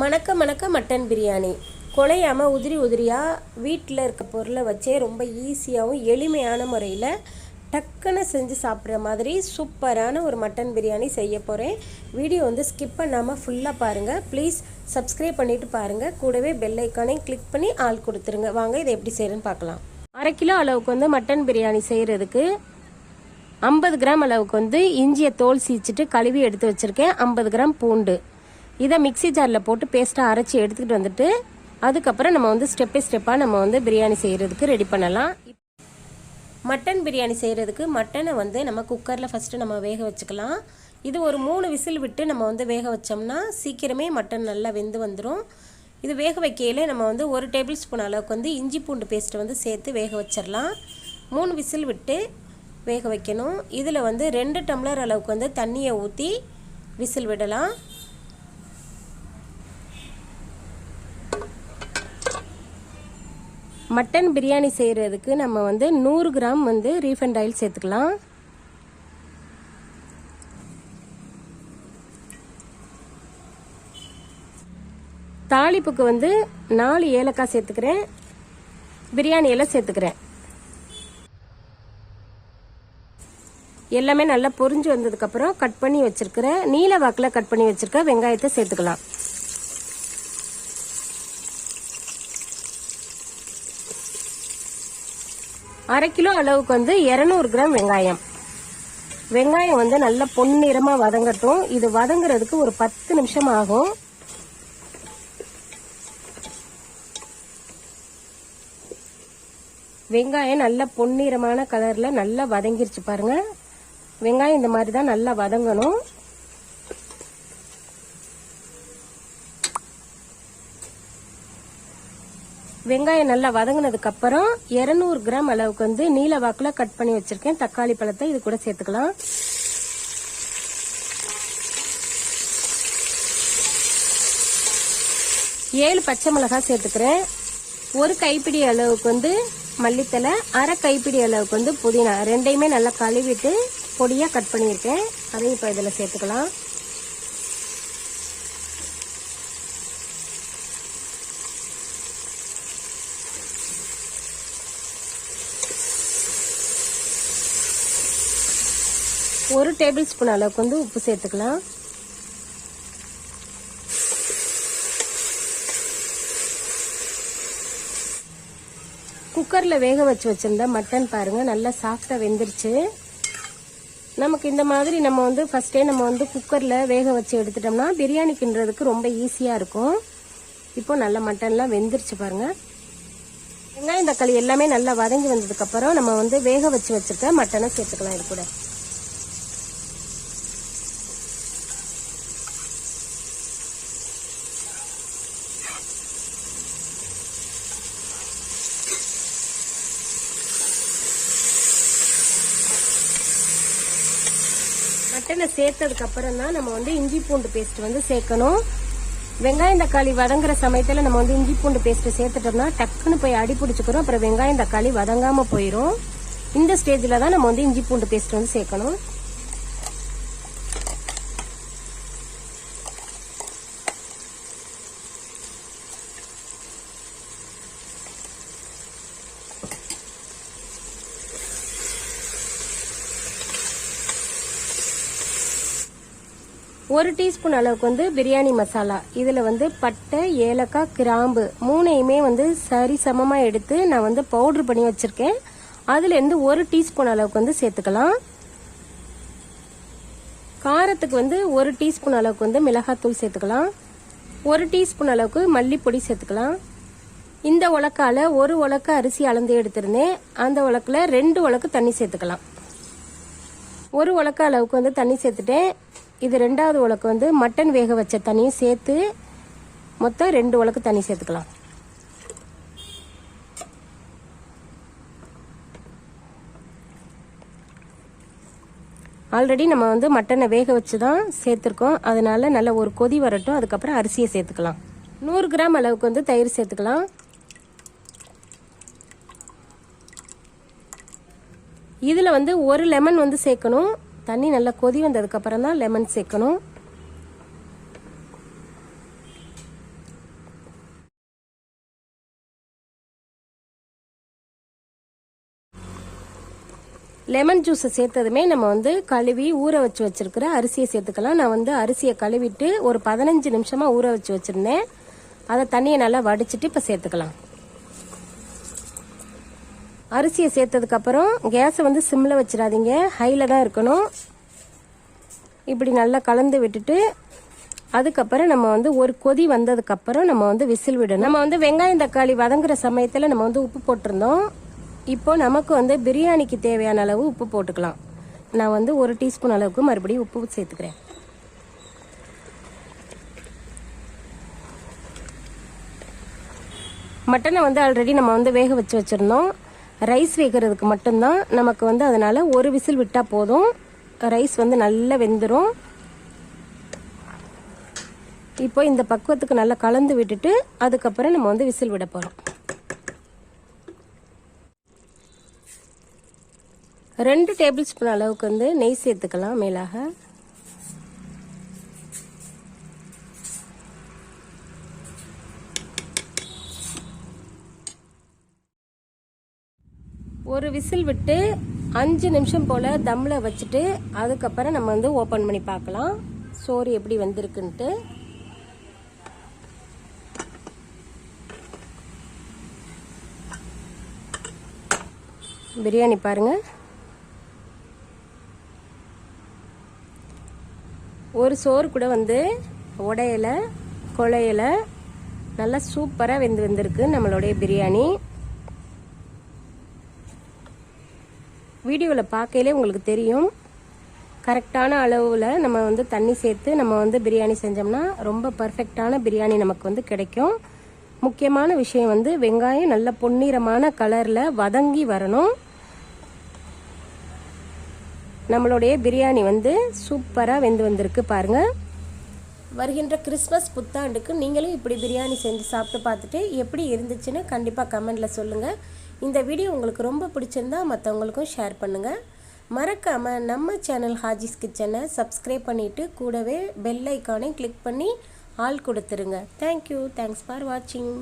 மணக்க மணக்க மட்டன் பிரியாணி குழையாமல் உதிரி உதிரியாக வீட்டில் இருக்க பொருளை வச்சே ரொம்ப ஈஸியாகவும் எளிமையான முறையில் டக்குன்னு செஞ்சு சாப்பிட்ற மாதிரி சூப்பரான ஒரு மட்டன் பிரியாணி செய்ய போகிறேன். வீடியோ வந்து ஸ்கிப் பண்ணாமல் ஃபுல்லாக பாருங்கள். ப்ளீஸ் சப்ஸ்கிரைப் பண்ணிவிட்டு பாருங்கள். கூடவே பெல் ஐக்கானையும் கிளிக் பண்ணி ஆள் கொடுத்துருங்க. வாங்க இதை எப்படி செய்கிறேன்னு பார்க்கலாம். 1/2 கிலோ அளவுக்கு வந்து மட்டன் பிரியாணி செய்கிறதுக்கு 50 கிராம் அளவுக்கு வந்து இஞ்சியை தோல் சீச்சிட்டு கழுவி எடுத்து வச்சுருக்கேன். 50 கிராம் பூண்டு இதை மிக்சி ஜாரில் போட்டு பேஸ்ட்டாக அரைச்சி எடுத்துக்கிட்டு வந்துட்டு அதுக்கப்புறம் நம்ம வந்து ஸ்டெப் பை ஸ்டெப்பாக நம்ம வந்து பிரியாணி செய்கிறதுக்கு ரெடி பண்ணலாம். மட்டன் பிரியாணி செய்கிறதுக்கு மட்டனை வந்து நம்ம குக்கரில் ஃபஸ்ட்டு நம்ம வேக வச்சுக்கலாம். இது ஒரு 3 விசில் விட்டு நம்ம வந்து வேக வச்சோம்னா சீக்கிரமே மட்டன் நல்லா வெந்து வந்துடும். இது வேக வைக்கையில் நம்ம வந்து 1 டேபிள் ஸ்பூன் அளவுக்கு வந்து இஞ்சி பூண்டு பேஸ்ட்டை வந்து சேர்த்து வேக வச்சிடலாம். 3 விசில் விட்டு வேக வைக்கணும். இதில் வந்து 2 டம்ளர் அளவுக்கு வந்து தண்ணியை ஊற்றி விசில் விடலாம். மட்டன் பிரியாணி செய்கிறதுக்கு நம்ம வந்து 100 கிராம் வந்து ரீஃபைண்ட் ஆயில் சேர்த்துக்கலாம். தாளிப்புக்கு வந்து 4 ஏலக்காய் சேர்த்துக்கிறேன். பிரியாணி எல்லாம் சேர்த்துக்கிறேன். எல்லாமே நல்லா பொரிஞ்சு வந்ததுக்கப்புறம் கட் பண்ணி வச்சிருக்கிற நீல வாக்கில் கட் பண்ணி வச்சிருக்க வெங்காயத்தை சேர்த்துக்கலாம். அரை கிலோ அளவுக்கு வந்து 200 கிராம் வெங்காயம் வந்து நல்லா பொன்னிறமா வதங்கட்டும். இது வதங்குறதுக்கு ஒரு 10 நிமிஷம் ஆகும். வெங்காயம் நல்ல பொன்னிறமான கலர்ல நல்லா வதங்கிருச்சு பாருங்க. வெங்காயம் இந்த மாதிரி தான் நல்லா வதங்கணும். வெங்காயம் நல்லா வதங்கினதுக்கு அப்புறம் 200 கிராம் அளவுக்கு வந்து நீல வாக்குல கட் பண்ணி வச்சிருக்கேன் தக்காளி பழத்தை இது கூட சேர்த்துக்கலாம். ஏழு பச்சை மிளகாய் சேர்த்துக்கிறேன். 1 கைப்பிடி அளவுக்கு வந்து மல்லித்தலை, அரை கைப்பிடி அளவுக்கு வந்து புதினா, ரெண்டையுமே நல்லா கழுவிட்டு பொடியா கட் பண்ணியிருக்கேன். அதையும் இப்போ இதில் சேர்த்துக்கலாம். ஒரு டேபிள் ஸ்பூன் அளவுக்கு வந்து உப்பு சேர்த்துக்கலாம். குக்கரில் வேக வச்சிருந்த மட்டன் பாருங்க நல்லா சாஃப்டாக வெந்துருச்சு. நமக்கு இந்த மாதிரி நம்ம வந்து ஃபர்ஸ்டே நம்ம வந்து குக்கரில் வேக வச்சு எடுத்துட்டோம்னா பிரியாணி கிண்டுறதுக்கு ரொம்ப ஈஸியாக இருக்கும். இப்போ நல்ல மட்டன்லாம் வெந்துருச்சு பாருங்க. வெங்காயம் தக்காளி எல்லாமே நல்லா வதங்கி வந்ததுக்கப்புறம் நம்ம வந்து வேக வச்சிருக்க மட்டனை சேர்த்துக்கலாம். இது கூட மட்டனை சேர்த்ததுக்கு அப்புறம் தான் நம்ம வந்து இஞ்சி பூண்டு பேஸ்ட் வந்து சேர்க்கணும். வெங்காயம் தக்காளி வதங்குற சமயத்துல நம்ம வந்து இஞ்சி பூண்டு பேஸ்ட் சேர்த்துட்டோம்னா டக்குன்னு போய் அடி பிடிச்சிக்கிறோம். அப்புறம் வெங்காயம் தக்காளி வதங்காம போயிடும். இந்த ஸ்டேஜ்ல தான் நம்ம வந்து இஞ்சி பூண்டு பேஸ்ட் வந்து சேர்க்கணும். ஒரு டீஸ்பூன் அளவுக்கு வந்து பிரியாணி மசாலா, இதுல வந்து பட்டை, ஏலக்காய், கிராம்பு 3யுமே வந்து சரி சமமா எடுத்து நான் வந்து பவுடர் பண்ணி வச்சிருக்கேன். அதுல இருந்து 1 டீஸ்பூன் அளவுக்கு வந்து சேர்த்துக்கலாம். காரத்துக்கு வந்து 1 டீஸ்பூன் அளவுக்கு வந்து மிளகாத்தூள் சேர்த்துக்கலாம். 1 டீஸ்பூன் அளவுக்கு மல்லிப்பொடி சேர்த்துக்கலாம். இந்த உலக்கால 1 உலக்கு அரிசி அளந்து எடுத்திருந்தேன். அந்த உலக்குல 2 உலக்கு தண்ணி சேர்த்துக்கலாம். 1 உலக்கு அளவுக்கு வந்து தண்ணி சேர்த்துட்டேன். இது 2வது உலக்கு வந்து மட்டன் வேக வச்ச தண்ணியும் சேர்த்து மொத்தம் 2 உலக்கு தண்ணி சேர்த்துக்கலாம். ஆல்ரெடி நம்ம வந்து மட்டனை வேக வச்சு தான் சேர்த்துருக்கோம். அதனால நல்ல ஒரு கொதி வரட்டும். அதுக்கப்புறம் அரிசியை சேர்த்துக்கலாம். 100 கிராம் அளவுக்கு வந்து தயிர் சேர்த்துக்கலாம். இதில் வந்து 1 லெமன் வந்து சேர்க்கணும். தண்ணி நல்லா கொதி வந்ததுக்கு அப்புறம் தான் லெமன் சேர்க்கணும். லெமன் ஜூஸை சேர்த்ததுமே நம்ம வந்து கழுவி ஊற வச்சு வச்சிருக்கிற அரிசியை சேர்த்துக்கலாம். நான் வந்து அரிசியை கழுவிட்டு ஒரு 15 நிமிஷமா ஊற வச்சு வச்சிருந்தேன். அதை தண்ணியை நல்லா வடிச்சிட்டு இப்போ சேர்த்துக்கலாம். அரிசியை சேர்த்ததுக்கப்புறம் கேஸை வந்து சிம்மில் வச்சிடாதீங்க, ஹையில் தான் இருக்கணும். இப்படி நல்லா கலந்து விட்டுட்டு அதுக்கப்புறம் நம்ம வந்து ஒரு கொதி வந்ததுக்கப்புறம் நம்ம வந்து விசில் விடணும். நம்ம வந்து வெங்காயம் தக்காளி வதங்குற சமயத்தில் நம்ம வந்து உப்பு போட்டிருந்தோம். இப்போ நமக்கு வந்து பிரியாணிக்கு தேவையான அளவு உப்பு போட்டுக்கலாம். நான் வந்து 1 டீஸ்பூன் அளவுக்கு மறுபடியும் உப்பு சேர்த்துக்கிறேன். மட்டனை வந்து ஆல்ரெடி நம்ம வந்து வேக வச்சு வச்சுருந்தோம். ரைஸ் வேகிறதுக்கு மட்டும்தான் நமக்கு வந்து, அதனால் ஒரு விசில் விட்டால் போதும். ரைஸ் வந்து நல்லா வெந்துடும். இப்போ இந்த பக்குவத்துக்கு நல்லா கலந்து விட்டுட்டு அதுக்கப்புறம் நம்ம வந்து விசில் விட போகிறோம். 2 டேபிள் ஸ்பூன் அளவுக்கு வந்து நெய் சேர்த்துக்கலாம் மேலாக. ஒரு விசில் விட்டு 5 நிமிஷம் போல் தம்மில் வச்சுட்டு அதுக்கப்புறம் நம்ம வந்து ஓப்பன் பண்ணி பார்க்கலாம் சோறு எப்படி வந்திருக்குன்ட்டு. பிரியாணி பாருங்கள், ஒரு சோறு கூட வந்து உடையலை குழையலை, நல்லா சூப்பராக வந்திருக்கு நம்மளுடைய பிரியாணி. வீடியோவில் பார்க்கையிலே உங்களுக்கு தெரியும், கரெக்டான அளவில் நம்ம வந்து தண்ணி சேர்த்து நம்ம வந்து பிரியாணி செஞ்சோம்னா ரொம்ப பர்ஃபெக்டான பிரியாணி நமக்கு வந்து கிடைக்கும். முக்கியமான விஷயம் வந்து வெங்காயம் நல்ல பொன்னிறமான கலரில் வதங்கி வரணும். நம்மளுடைய பிரியாணி வந்து சூப்பராக வந்திருக்கு பாருங்கள். வருகின்ற கிறிஸ்மஸ் புத்தாண்டுக்கு நீங்களும் இப்படி பிரியாணி செஞ்சு சாப்பிட்டு பார்த்துட்டு எப்படி இருந்துச்சுன்னு கண்டிப்பாக கமெண்டில் சொல்லுங்கள். இந்த வீடியோ உங்களுக்கு ரொம்ப பிடிச்சிருந்தா மற்றவங்களுக்கும் ஷேர் பண்ணுங்கள். மறக்காமல் நம்ம சேனல் ஹாஜிஸ் கிச்சனை சப்ஸ்கிரைப் பண்ணிவிட்டு கூடவே பெல் ஐக்கானை கிளிக் பண்ணி ஆல் கொடுத்துருங்க. தேங்க்யூ. தேங்க்ஸ் ஃபார் வாட்சிங்.